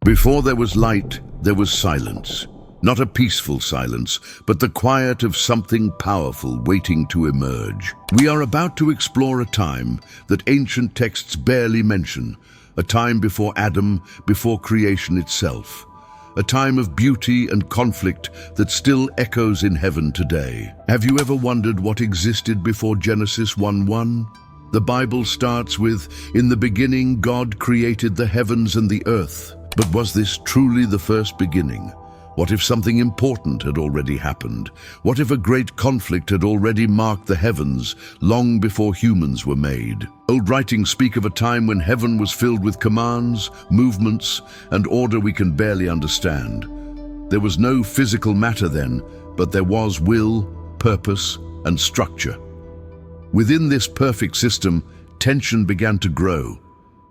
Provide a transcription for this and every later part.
Before there was light, there was silence. Not a peaceful silence, but the quiet of something powerful waiting to emerge. We are about to explore a time that ancient texts barely mention, a time before Adam, before creation itself. A time of beauty and conflict that still echoes in heaven today. Have you ever wondered what existed before Genesis 1:1? The Bible starts with, "In the beginning God created the heavens and the earth." But was this truly the first beginning? What if something important had already happened? What if a great conflict had already marked the heavens long before humans were made? Old writings speak of a time when heaven was filled with commands, movements, and order we can barely understand. There was no physical matter then, but there was will, purpose, and structure. Within this perfect system, tension began to grow.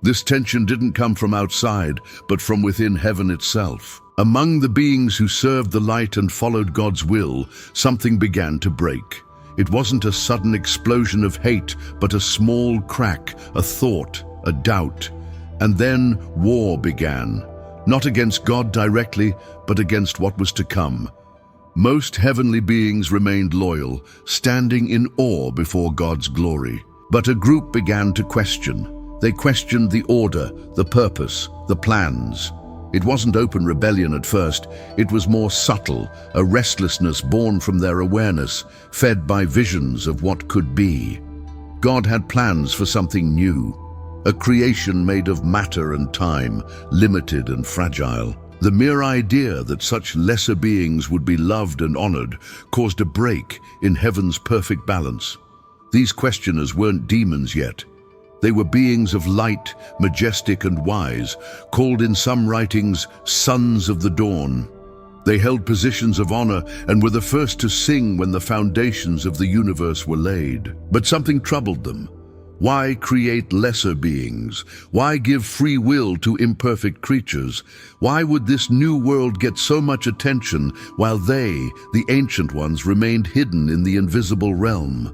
This tension didn't come from outside, but from within heaven itself. Among the beings who served the light and followed God's will, something began to break. It wasn't a sudden explosion of hate, but a small crack, a thought, a doubt. And then war began, not against God directly, but against what was to come. Most heavenly beings remained loyal, standing in awe before God's glory. But a group began to question. They questioned the order, the purpose, the plans. It wasn't open rebellion at first, it was more subtle, a restlessness born from their awareness, fed by visions of what could be. God had plans for something new, a creation made of matter and time, limited and fragile. The mere idea that such lesser beings would be loved and honored caused a break in heaven's perfect balance. These questioners weren't demons yet. They were beings of light, majestic and wise, called in some writings sons of the dawn. They held positions of honor and were the first to sing when the foundations of the universe were laid. But something troubled them. Why create lesser beings? Why give free will to imperfect creatures? Why would this new world get so much attention while they, the ancient ones, remained hidden in the invisible realm?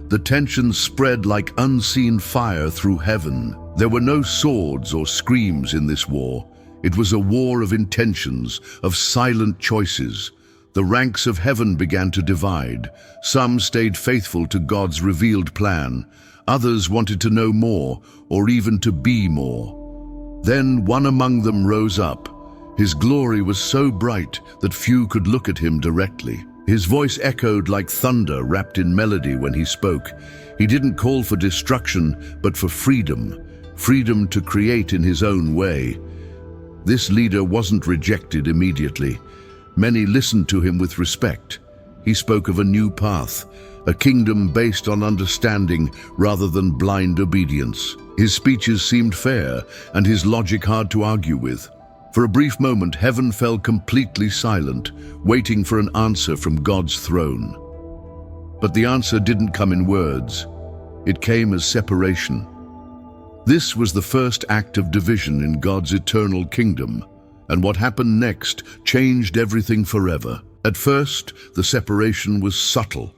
The tensions spread like unseen fire through heaven. There were no swords or screams in this war. It was a war of intentions, of silent choices. The ranks of heaven began to divide. Some stayed faithful to God's revealed plan. Others wanted to know more, or even to be more. Then one among them rose up. His glory was so bright that few could look at him directly. His voice echoed like thunder wrapped in melody when he spoke. He didn't call for destruction, but for freedom. Freedom to create in his own way. This leader wasn't rejected immediately. Many listened to him with respect. He spoke of a new path, a kingdom based on understanding rather than blind obedience. His speeches seemed fair, and his logic hard to argue with. For a brief moment, heaven fell completely silent, waiting for an answer from God's throne. But the answer didn't come in words. It came as separation. This was the first act of division in God's eternal kingdom, and what happened next changed everything forever. At first, the separation was subtle.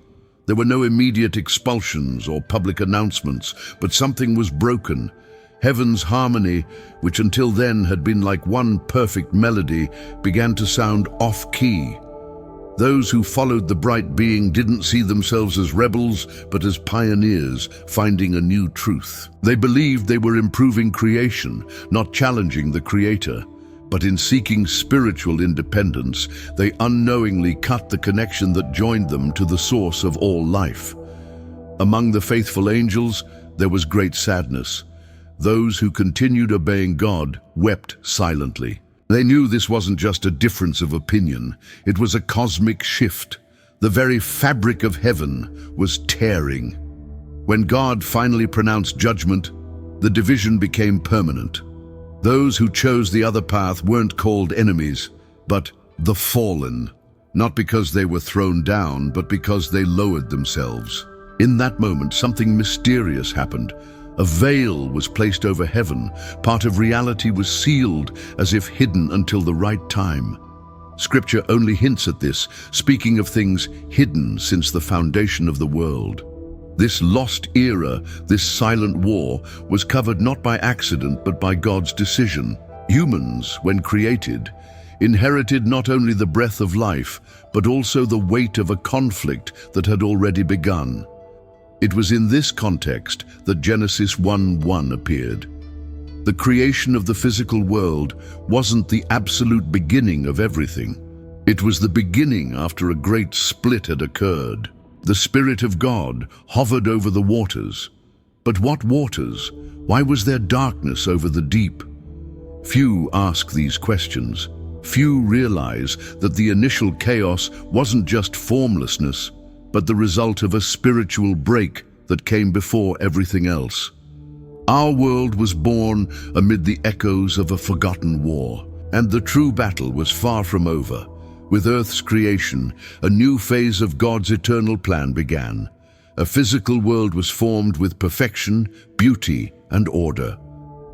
There were no immediate expulsions or public announcements, but something was broken. Heaven's harmony, which until then had been like one perfect melody, began to sound off-key. Those who followed the bright being didn't see themselves as rebels, but as pioneers, finding a new truth. They believed they were improving creation, not challenging the Creator. But in seeking spiritual independence, they unknowingly cut the connection that joined them to the source of all life. Among the faithful angels, there was great sadness. Those who continued obeying God wept silently. They knew this wasn't just a difference of opinion. It was a cosmic shift. The very fabric of heaven was tearing. When God finally pronounced judgment, the division became permanent. Those who chose the other path weren't called enemies, but the fallen. Not because they were thrown down, but because they lowered themselves. In that moment, something mysterious happened. A veil was placed over heaven. Part of reality was sealed, as if hidden until the right time. Scripture only hints at this, speaking of things hidden since the foundation of the world. This lost era, this silent war, was covered not by accident but by God's decision. Humans, when created, inherited not only the breath of life, but also the weight of a conflict that had already begun. It was in this context that Genesis 1:1 appeared. The creation of the physical world wasn't the absolute beginning of everything. It was the beginning after a great split had occurred. The Spirit of God hovered over the waters. But what waters? Why was there darkness over the deep? Few ask these questions. Few realize that the initial chaos wasn't just formlessness, but the result of a spiritual break that came before everything else. Our world was born amid the echoes of a forgotten war, and the true battle was far from over. With Earth's creation, a new phase of God's eternal plan began. A physical world was formed with perfection, beauty, and order.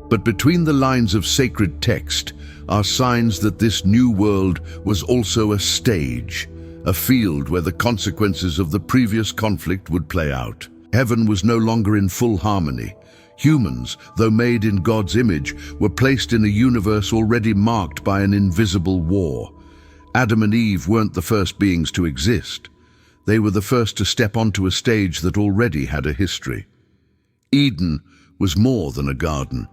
But between the lines of sacred text are signs that this new world was also a stage, a field where the consequences of the previous conflict would play out. Heaven was no longer in full harmony. Humans, though made in God's image, were placed in a universe already marked by an invisible war. Adam and Eve weren't the first beings to exist. They were the first to step onto a stage that already had a history. Eden was more than a garden.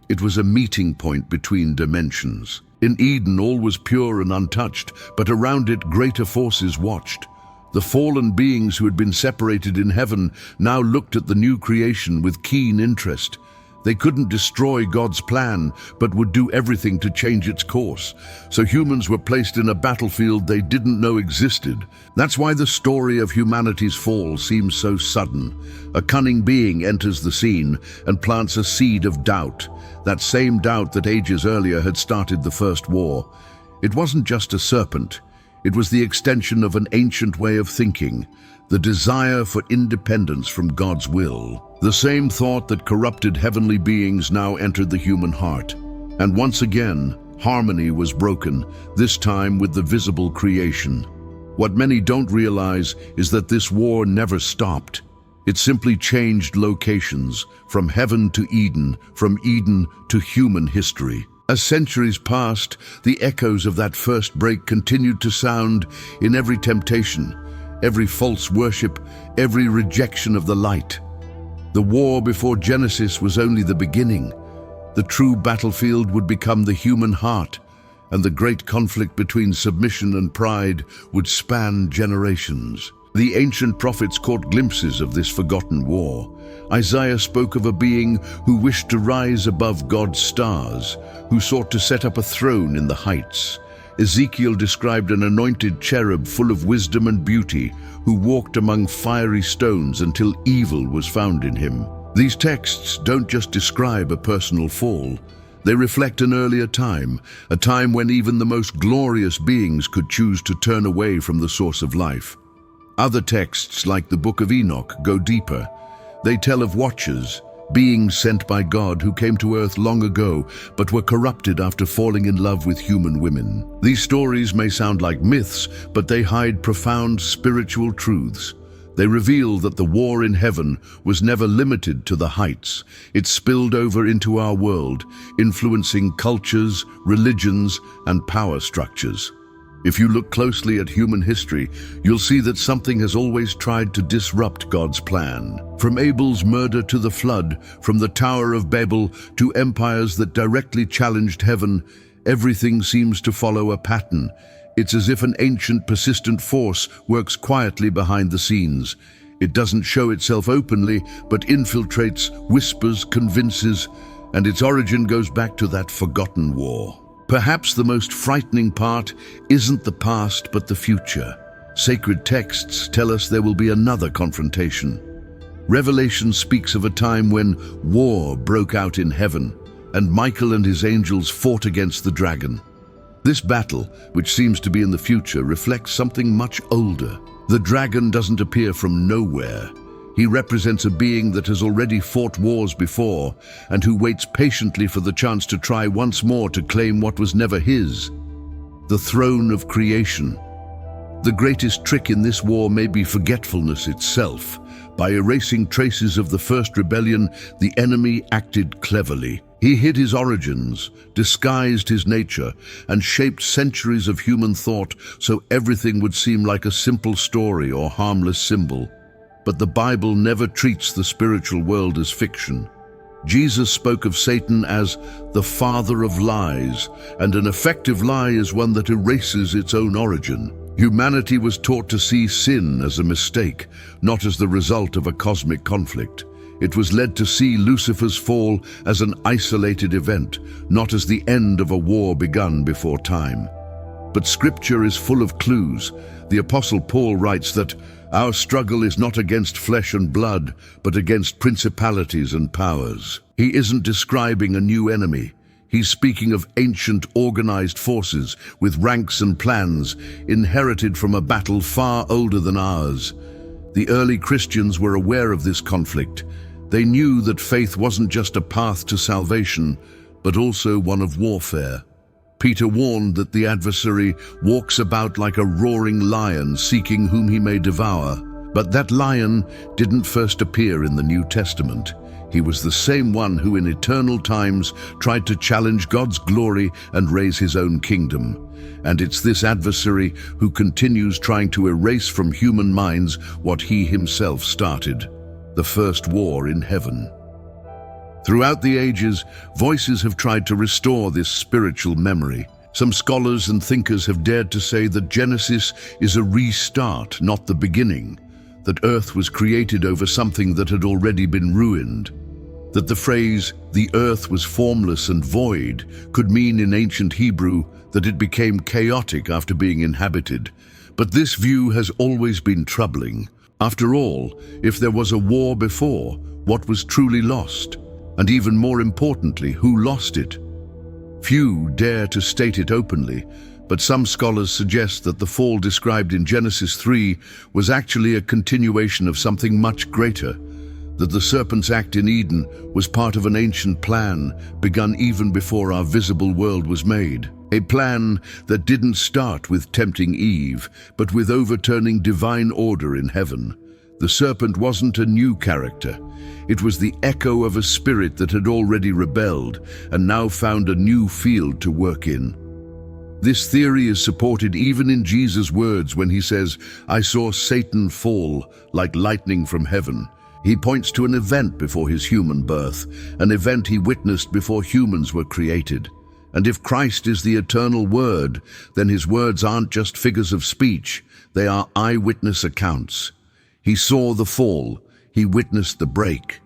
It was a meeting point between dimensions. In Eden, all was pure and untouched, but around it greater forces watched. The fallen beings who had been separated in heaven now looked at the new creation with keen interest. They couldn't destroy God's plan, but would do everything to change its course. So humans were placed in a battlefield they didn't know existed. That's why the story of humanity's fall seems so sudden. A cunning being enters the scene and plants a seed of doubt. That same doubt that ages earlier had started the first war. It wasn't just a serpent. It was the extension of an ancient way of thinking, the desire for independence from God's will. The same thought that corrupted heavenly beings now entered the human heart. And once again, harmony was broken, this time with the visible creation. What many don't realize is that this war never stopped. It simply changed locations, from heaven to Eden, from Eden to human history. As centuries passed, the echoes of that first break continued to sound in every temptation, every false worship, every rejection of the light. The war before Genesis was only the beginning. The true battlefield would become the human heart, and the great conflict between submission and pride would span generations. The ancient prophets caught glimpses of this forgotten war. Isaiah spoke of a being who wished to rise above God's stars, who sought to set up a throne in the heights. Ezekiel described an anointed cherub full of wisdom and beauty, who walked among fiery stones until evil was found in him. These texts don't just describe a personal fall. They reflect an earlier time, a time when even the most glorious beings could choose to turn away from the source of life. Other texts, like the Book of Enoch, go deeper. They tell of watchers, beings sent by God who came to earth long ago, but were corrupted after falling in love with human women. These stories may sound like myths, but they hide profound spiritual truths. They reveal that the war in heaven was never limited to the heights. It spilled over into our world, influencing cultures, religions, and power structures. If you look closely at human history, you'll see that something has always tried to disrupt God's plan. From Abel's murder to the flood, from the Tower of Babel to empires that directly challenged heaven, everything seems to follow a pattern. It's as if an ancient, persistent force works quietly behind the scenes. It doesn't show itself openly, but infiltrates, whispers, convinces, and its origin goes back to that forgotten war. Perhaps the most frightening part isn't the past, but the future. Sacred texts tell us there will be another confrontation. Revelation speaks of a time when war broke out in heaven, and Michael and his angels fought against the dragon. This battle, which seems to be in the future, reflects something much older. The dragon doesn't appear from nowhere. He represents a being that has already fought wars before and who waits patiently for the chance to try once more to claim what was never his, the throne of creation. The greatest trick in this war may be forgetfulness itself. By erasing traces of the first rebellion, the enemy acted cleverly. He hid his origins, disguised his nature, and shaped centuries of human thought so everything would seem like a simple story or harmless symbol. But the Bible never treats the spiritual world as fiction. Jesus spoke of Satan as the father of lies, and an effective lie is one that erases its own origin. Humanity was taught to see sin as a mistake, not as the result of a cosmic conflict. It was led to see Lucifer's fall as an isolated event, not as the end of a war begun before time. But Scripture is full of clues. The Apostle Paul writes that our struggle is not against flesh and blood, but against principalities and powers. He isn't describing a new enemy. He's speaking of ancient organized forces with ranks and plans inherited from a battle far older than ours. The early Christians were aware of this conflict. They knew that faith wasn't just a path to salvation, but also one of warfare. Peter warned that the adversary walks about like a roaring lion seeking whom he may devour. But that lion didn't first appear in the New Testament. He was the same one who in eternal times tried to challenge God's glory and raise his own kingdom. And it's this adversary who continues trying to erase from human minds what he himself started, the first war in heaven. Throughout the ages, voices have tried to restore this spiritual memory. Some scholars and thinkers have dared to say that Genesis is a restart, not the beginning, that Earth was created over something that had already been ruined, that the phrase, "the earth was formless and void," could mean in ancient Hebrew that it became chaotic after being inhabited. But this view has always been troubling. After all, if there was a war before, what was truly lost? And even more importantly, who lost it? Few dare to state it openly, but some scholars suggest that the fall described in Genesis 3 was actually a continuation of something much greater, that the serpent's act in Eden was part of an ancient plan begun even before our visible world was made. A plan that didn't start with tempting Eve, but with overturning divine order in heaven. The serpent wasn't a new character. It was the echo of a spirit that had already rebelled and now found a new field to work in. This theory is supported even in Jesus' words when he says, "I saw Satan fall like lightning from heaven." He points to an event before his human birth, an event he witnessed before humans were created. And if Christ is the eternal Word, then his words aren't just figures of speech, they are eyewitness accounts. He saw the fall, he witnessed the break.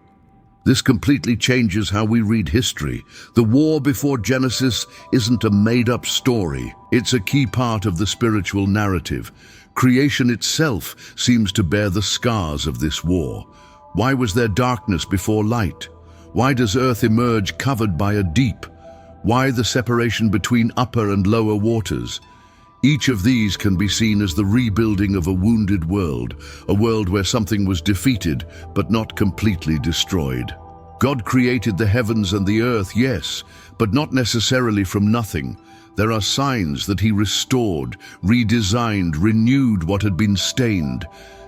This completely changes how we read history. The war before Genesis isn't a made-up story. It's a key part of the spiritual narrative. Creation itself seems to bear the scars of this war. Why was there darkness before light? Why does earth emerge covered by a deep? Why the separation between upper and lower waters? Each of these can be seen as the rebuilding of a wounded world, a world where something was defeated but not completely destroyed. God created the heavens and the earth, yes, but not necessarily from nothing. There are signs that he restored, redesigned, renewed what had been stained.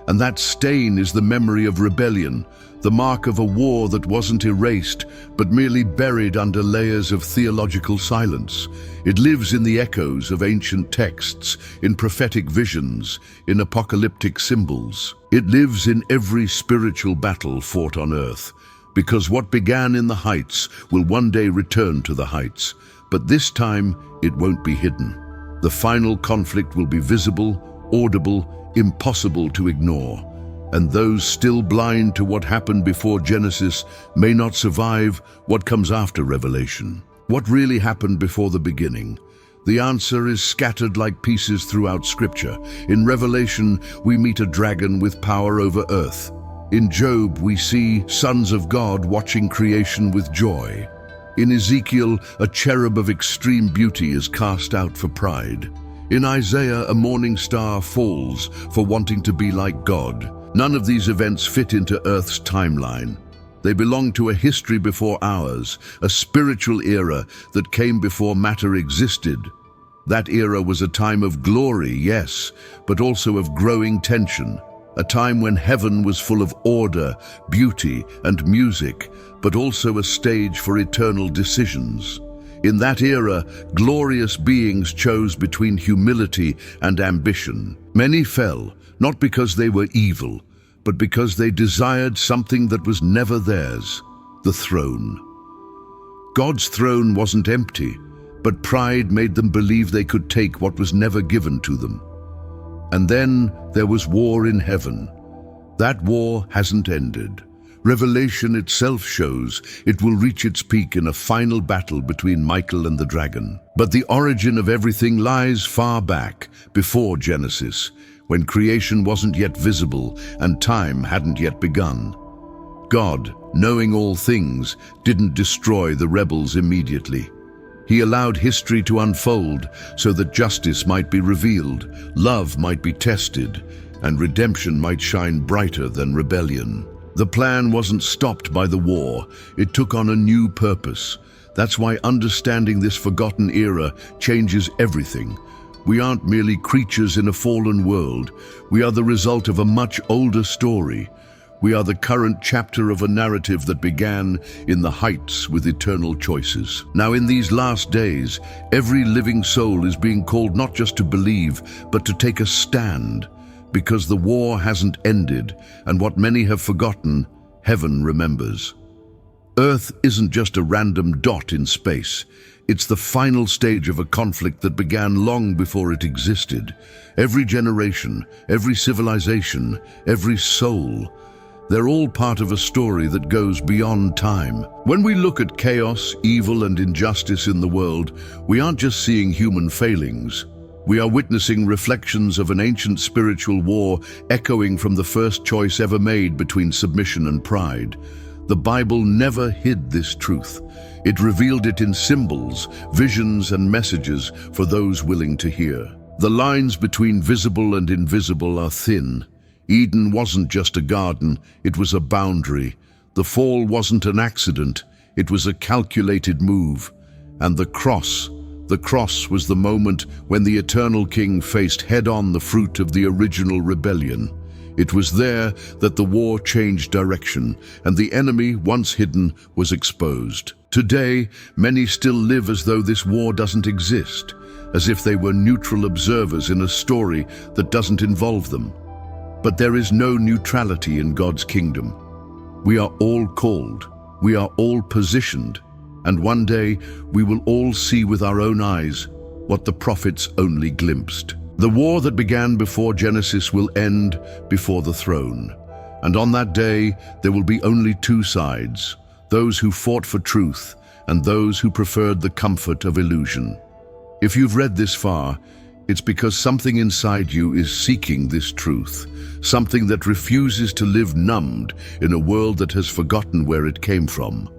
And that stain is the memory of rebellion, the mark of a war that wasn't erased, but merely buried under layers of theological silence. It lives in the echoes of ancient texts, in prophetic visions, in apocalyptic symbols. It lives in every spiritual battle fought on earth, because what began in the heights will one day return to the heights, but this time it won't be hidden. The final conflict will be visible, audible, impossible to ignore. And those still blind to what happened before Genesis may not survive what comes after Revelation. What really happened before the beginning? The answer is scattered like pieces throughout Scripture. In Revelation, we meet a dragon with power over earth. In Job, we see sons of God watching creation with joy. In Ezekiel, a cherub of extreme beauty is cast out for pride. In Isaiah, a morning star falls for wanting to be like God. None of these events fit into Earth's timeline. They belong to a history before ours, a spiritual era that came before matter existed. That era was a time of glory, yes, but also of growing tension. a time when heaven was full of order, beauty, and music, but also a stage for eternal decisions. In that era, glorious beings chose between humility and ambition. Many fell, not because they were evil, but because they desired something that was never theirs, the throne. God's throne wasn't empty, but pride made them believe they could take what was never given to them. And then there was war in heaven. That war hasn't ended. Revelation itself shows it will reach its peak in a final battle between Michael and the dragon. But the origin of everything lies far back, before Genesis, when creation wasn't yet visible and time hadn't yet begun. God, knowing all things, didn't destroy the rebels immediately. He allowed history to unfold so that justice might be revealed, love might be tested, and redemption might shine brighter than rebellion. The plan wasn't stopped by the war, it took on a new purpose. That's why understanding this forgotten era changes everything. We aren't merely creatures in a fallen world, we are the result of a much older story. We are the current chapter of a narrative that began in the heights with eternal choices. Now, in these last days, every living soul is being called not just to believe, but to take a stand. Because the war hasn't ended, and what many have forgotten, heaven remembers. Earth isn't just a random dot in space. It's the final stage of a conflict that began long before it existed. Every generation, every civilization, every soul, they're all part of a story that goes beyond time. When we look at chaos, evil, and injustice in the world, we aren't just seeing human failings. We are witnessing reflections of an ancient spiritual war echoing from the first choice ever made between submission and pride. The Bible never hid this truth. It revealed it in symbols, visions, and messages for those willing to hear. The lines between visible and invisible are thin. Eden wasn't just a garden, it was a boundary. The fall wasn't an accident, it was a calculated move. And the cross was the moment when the eternal King faced head-on the fruit of the original rebellion. It was there that the war changed direction, and the enemy, once hidden, was exposed. Today, many still live as though this war doesn't exist, as if they were neutral observers in a story that doesn't involve them. But there is no neutrality in God's kingdom. We are all called, we are all positioned, and one day we will all see with our own eyes what the prophets only glimpsed. The war that began before Genesis will end before the throne. And on that day, there will be only two sides, those who fought for truth and those who preferred the comfort of illusion. If you've read this far, it's because something inside you is seeking this truth, something that refuses to live numbed in a world that has forgotten where it came from.